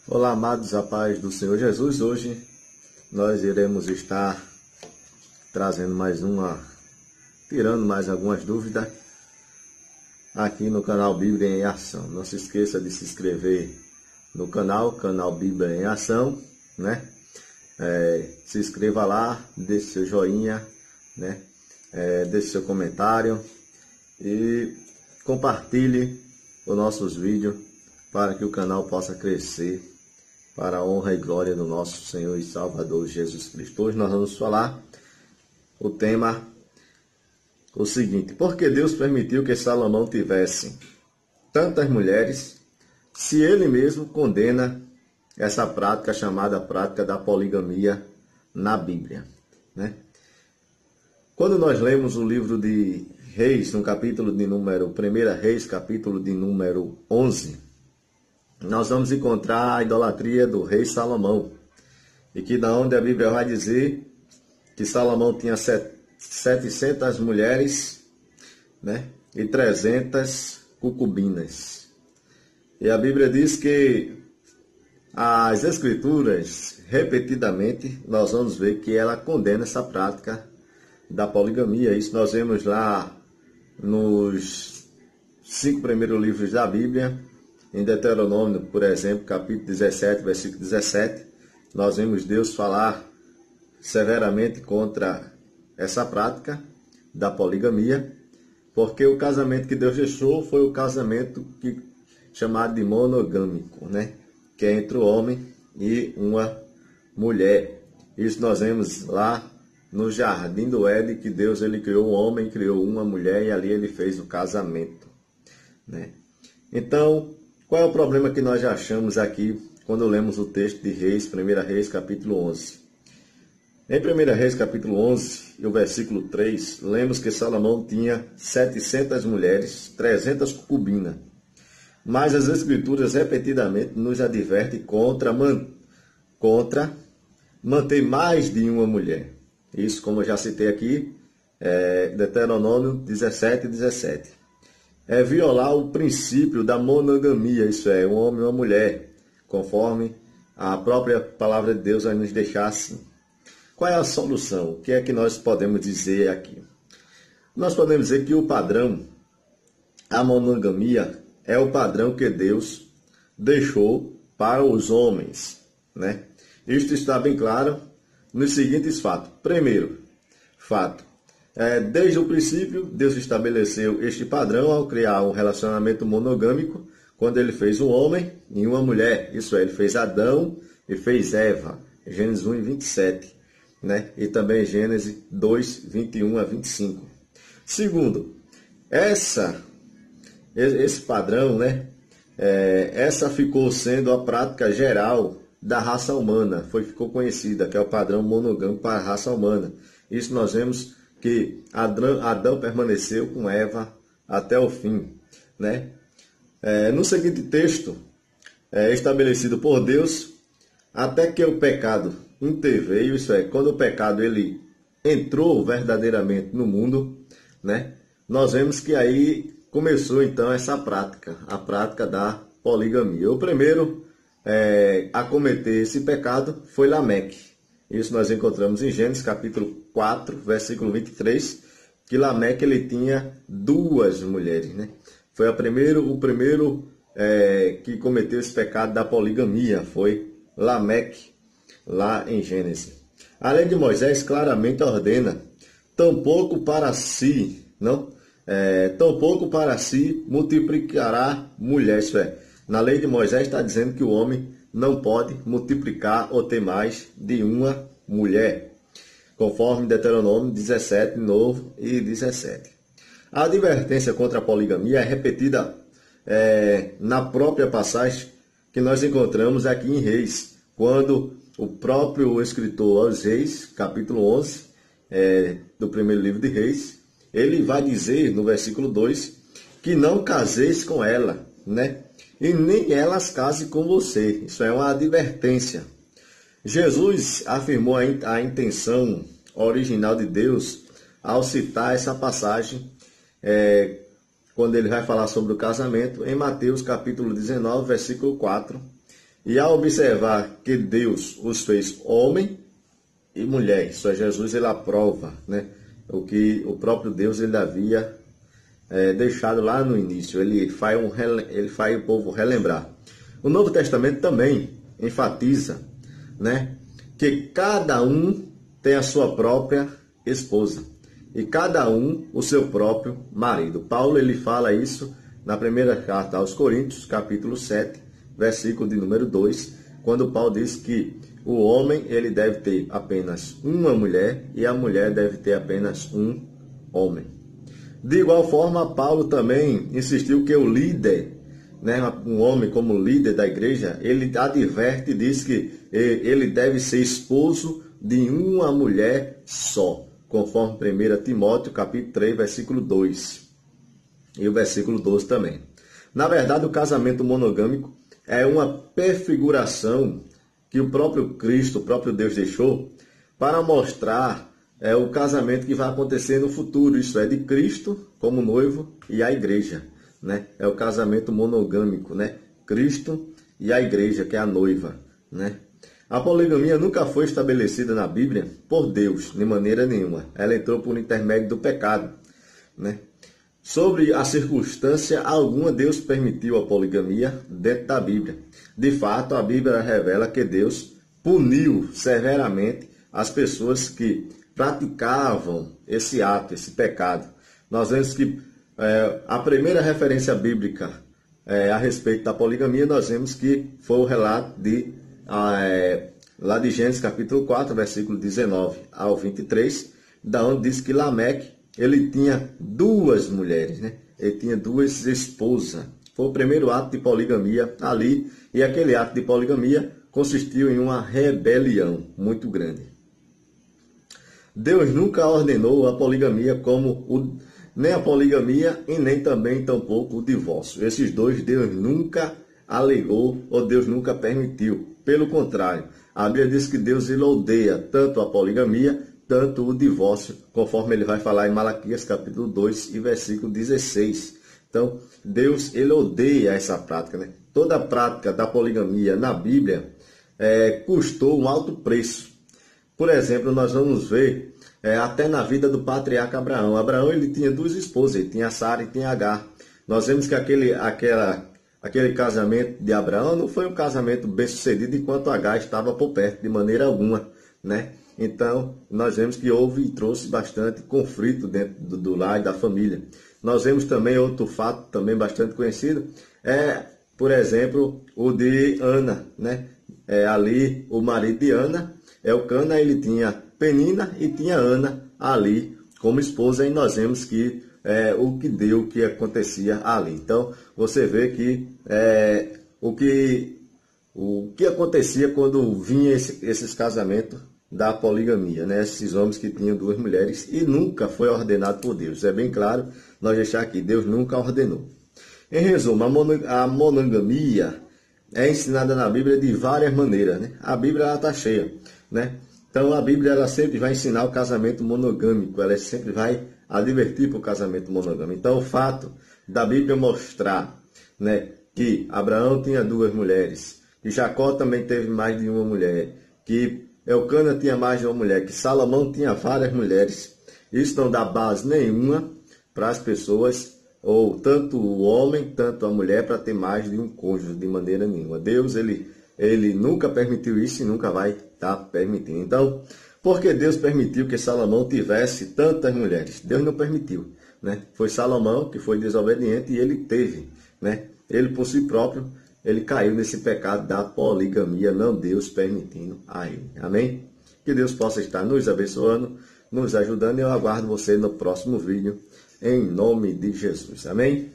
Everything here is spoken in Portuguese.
Olá, amados, a paz do Senhor Jesus. Hoje nós iremos estar trazendo tirando mais algumas dúvidas aqui no canal Bíblia em Ação. Não se esqueça de se inscrever no canal Bíblia em Ação, né? Se inscreva lá, deixe seu joinha, né? Deixe seu comentário e compartilhe os nossos vídeos para que o canal possa crescer para a honra e glória do nosso Senhor e Salvador Jesus Cristo. Hoje nós vamos falar o tema, o seguinte: por que Deus permitiu que Salomão tivesse tantas mulheres, se ele mesmo condena essa prática chamada prática da poligamia na Bíblia, né? Quando nós lemos o livro de Reis, no capítulo de número 1 Reis, capítulo de número 11, nós vamos encontrar a idolatria do rei Salomão. E que da onde a Bíblia vai dizer que Salomão tinha 700 mulheres, né, e 300 concubinas. E a Bíblia diz que as Escrituras, repetidamente, nós vamos ver que ela condena essa prática da poligamia. Isso nós vemos lá nos 5 primeiros livros da Bíblia. Em Deuteronômio, por exemplo, capítulo 17, versículo 17, nós vemos Deus falar severamente contra essa prática da poligamia, porque o casamento que Deus deixou foi o casamento chamado de monogâmico, né? Que é entre o homem e uma mulher. Isso nós vemos lá no jardim do Éden, que Deus ele criou um homem, criou uma mulher e ali ele fez o casamento, né? Então, qual é o problema que nós já achamos aqui quando lemos o texto de Reis, 1 Reis, capítulo 11? Em 1 Reis, capítulo 11, e o versículo 3, lemos que Salomão tinha 700 mulheres, 300 concubinas. Mas as Escrituras repetidamente nos advertem contra manter mais de uma mulher. Isso, como eu já citei aqui, Deuteronômio 17, 17. É violar o princípio da monogamia, isso é, um homem e uma mulher, conforme a própria palavra de Deus vai nos deixar assim. Qual é a solução? O que é que nós podemos dizer aqui? Nós podemos dizer que o padrão, a monogamia, é o padrão que Deus deixou para os homens, né? Isto está bem claro nos seguintes fatos. Primeiro fato: desde o princípio, Deus estabeleceu este padrão ao criar um relacionamento monogâmico, quando ele fez um homem e uma mulher. Isso é, ele fez Adão e fez Eva, Gênesis 1 e 27, né? E também Gênesis 2, 21 a 25. Segundo, esse padrão, né? Essa ficou sendo a prática geral da raça humana, ficou conhecida, que é o padrão monogâmico para a raça humana. Isso nós vemos que Adão permaneceu com Eva até o fim, né? No seguinte texto, estabelecido por Deus, até que o pecado interveio, isso é, quando o pecado ele entrou verdadeiramente no mundo, né? Nós vemos que aí começou então essa prática, a prática da poligamia. O primeiro a cometer esse pecado foi Lameque. Isso nós encontramos em Gênesis capítulo 4, versículo 23, que Lameque ele tinha 2 mulheres, né? Foi o primeiro que cometeu esse pecado da poligamia, foi Lameque, lá em Gênesis. A lei de Moisés claramente ordena, tampouco para si multiplicará mulher. Isso é, na lei de Moisés está dizendo que o homem não pode multiplicar ou ter mais de uma mulher, conforme Deuteronômio 17, novo e 17. A advertência contra a poligamia é repetida na própria passagem que nós encontramos aqui em Reis, quando o próprio escritor aos Reis, capítulo 11, do primeiro livro de Reis, ele vai dizer no versículo 2 que não caseis com ela, né? E nem elas casem com você. Isso é uma advertência. Jesus afirmou a intenção original de Deus ao citar essa passagem quando ele vai falar sobre o casamento, em Mateus capítulo 19, versículo 4, E ao observar que Deus os fez homem e mulher, só Jesus ele aprova, né, o que o próprio Deus ele havia deixado lá no início. Ele faz o povo relembrar. O Novo Testamento também enfatiza, né, que cada um tem a sua própria esposa e cada um o seu próprio marido. Paulo ele fala isso na primeira carta aos Coríntios, capítulo 7, versículo de número 2, quando Paulo diz que o homem ele deve ter apenas uma mulher e a mulher deve ter apenas um homem. De igual forma, Paulo também insistiu que o líder, né, um homem como líder da igreja, ele adverte e diz que ele deve ser esposo de uma mulher só, conforme 1 Timóteo, capítulo 3, versículo 2 e o versículo 12 também. Na verdade, o casamento monogâmico é uma prefiguração que o próprio Cristo, o próprio Deus deixou para mostrar o casamento que vai acontecer no futuro, isso é, de Cristo como noivo e a igreja, né? É o casamento monogâmico, né? Cristo e a igreja, que é a noiva, né? A poligamia nunca foi estabelecida na Bíblia por Deus, de maneira nenhuma. Ela entrou por intermédio do pecado, né? Sobre a circunstância alguma, Deus permitiu a poligamia dentro da Bíblia. De fato, a Bíblia revela que Deus puniu severamente as pessoas que praticavam esse ato, esse pecado. Nós vemos que a primeira referência bíblica a respeito da poligamia, nós vemos que foi o relato lá de Gênesis capítulo 4, versículo 19 ao 23, da onde diz que Lameque, ele tinha duas mulheres, né? Ele tinha duas esposas. Foi o primeiro ato de poligamia ali, e aquele ato de poligamia consistiu em uma rebelião muito grande. Deus nunca ordenou a poligamia nem a poligamia e nem também tampouco o divórcio. Esses dois Deus nunca alegou ou Deus nunca permitiu. Pelo contrário, a Bíblia diz que Deus ele odeia tanto a poligamia, tanto o divórcio, conforme ele vai falar em Malaquias capítulo 2 e versículo 16. Então, Deus ele odeia essa prática, né? Toda a prática da poligamia na Bíblia custou um alto preço. Por exemplo, nós vamos ver até na vida do patriarca Abraão. Abraão ele tinha duas esposas, ele tinha Sara e tinha Agar. Nós vemos que aquele casamento de Abraão não foi um casamento bem sucedido enquanto Agar estava por perto, de maneira alguma, né? Então, nós vemos que houve e trouxe bastante conflito dentro do lar e da família. Nós vemos também outro fato também bastante conhecido, por exemplo, o de Ana, né? Ali, o marido de Ana, Elcana, ele tinha Penina e tinha Ana ali como esposa, e nós vemos que o que acontecia ali. Então, você vê que o que acontecia quando vinha esses casamentos da poligamia, né? Esses homens que tinham duas mulheres, e nunca foi ordenado por Deus. É bem claro nós deixar aqui, Deus nunca ordenou. Em resumo, a monogamia é ensinada na Bíblia de várias maneiras, né? A Bíblia está cheia, né? Então a Bíblia ela sempre vai ensinar o casamento monogâmico, ela sempre vai advertir para o casamento monogâmico. Então o fato da Bíblia mostrar, né, que Abraão tinha duas mulheres, que Jacó também teve mais de uma mulher, que Elcana tinha mais de uma mulher, que Salomão tinha várias mulheres, isso não dá base nenhuma para as pessoas, ou tanto o homem, tanto a mulher, para ter mais de um cônjuge, de maneira nenhuma. Deus, ele nunca permitiu isso e nunca vai estar permitindo. Então, por que Deus permitiu que Salomão tivesse tantas mulheres? Deus não permitiu, né? Foi Salomão que foi desobediente e ele teve, né? Ele por si próprio, ele caiu nesse pecado da poligamia, não Deus permitindo a ele. Amém? Que Deus possa estar nos abençoando, nos ajudando, e eu aguardo você no próximo vídeo, em nome de Jesus. Amém?